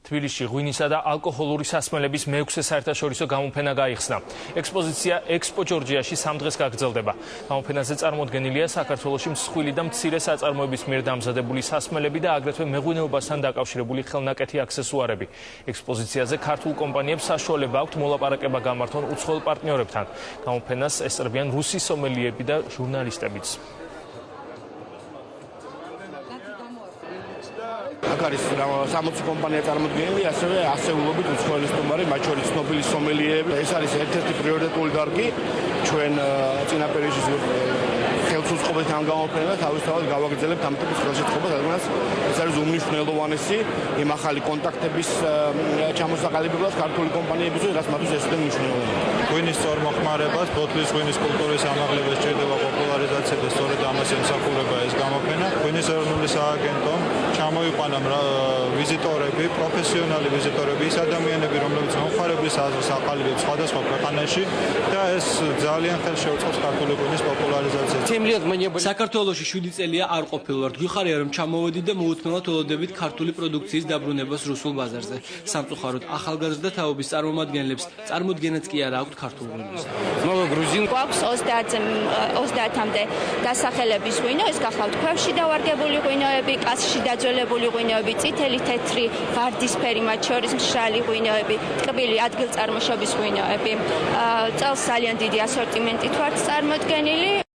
თბილისში ღვინისა და ალკოჰოლური სასმელების მეექვსე საერთაშორისო გამოფენა გაიხსნა. ექსპოზიცია ექსპო ჯორჯიაში 3 დღეს გაგრძელდება. გამოფენაზე წარმოდგენილია საქართველოში მსხვილი და მცირე საწარმოების მიერ დამზადებული სასმელები და აგრეთვე მეღვინეობასთან დაკავშირებული ხელნაკეთი აქსესუარები. ექსპოზიციაზე ქართულ კომპანიებს საშუალება აქვთ მოლაპარაკება გამართონ უცხოელ პარტნიორებთან. გამოფენას ესწრებიან რუსი სომელიები და ჟურნალისტებიც. აქ არის 60 კომპანია წარმოდგენილი, ასევე ასეულობით უცხოელი სტუმარი, მათ შორის ცნობილი სომელიეები. ეს არის ერთ-ერთი პრიორიტეტული დარგი ჩვენ წინა პერიოდში ხელს უწყობთ ამ გამოფენას, თავისთავად გავაგრძელებთ ამ ტიპის ხელშეწყობას, რადგანაც ეს არის უმნიშვნელოვანესი იმ ახალი კონტაქტების ჩამოსაყალიბებლად ქართული კომპანიებისთვის, რაც მათთვის ესეთი მნიშვნელოვანია. ღვინის სწორმოხმარებას, ბოთლის ღვინის კულტურის ამაღლებას სჭირდება პოპულარიზაცია და სწორედ ამას ემსახურება ეს გამოფენა. ღვინის ეროვნული სააგენტომ ჩამოიყვანა ვიზიტორები, პროფესიონალი ვიზიტორები, ის ადამიანები, რომლებიც მომხმარებლის აზრს აყალიბებს სხვადასხვა ქვეყანაში და ეს ძალიან ხელს შეუწყობს ქართული ღვინის პოპულარიზაციას. საქართველოში 7 წელია არ ყოფილვართ. გვიხარია რომ ჩამოვედით და მოუთმელად ველოდებით ქართული პროდუქციის დაბრუნებას რუსულ ბაზარზე. სამწუხაროდ ახალგაზრდა თაობის წარმომადგენლებს წარმოდგენაც კი არ აქვთ ქართულ ღვინოს. გვაქვს 30-მდე დასახელების ღვინო, ეს გახლავთ ქვევში დავარგებული ღვინოები, კაცში დაძველებული ღვინოები, წითელი, თეთრი, ვარდისფერი, მათ შორის მშრალი ღვინოები, ტკბილი ადგილწარმოშობის ღვინოები. წელს ძალიან დიდი ასორტიმენტით ვართ წარმოდგენილი.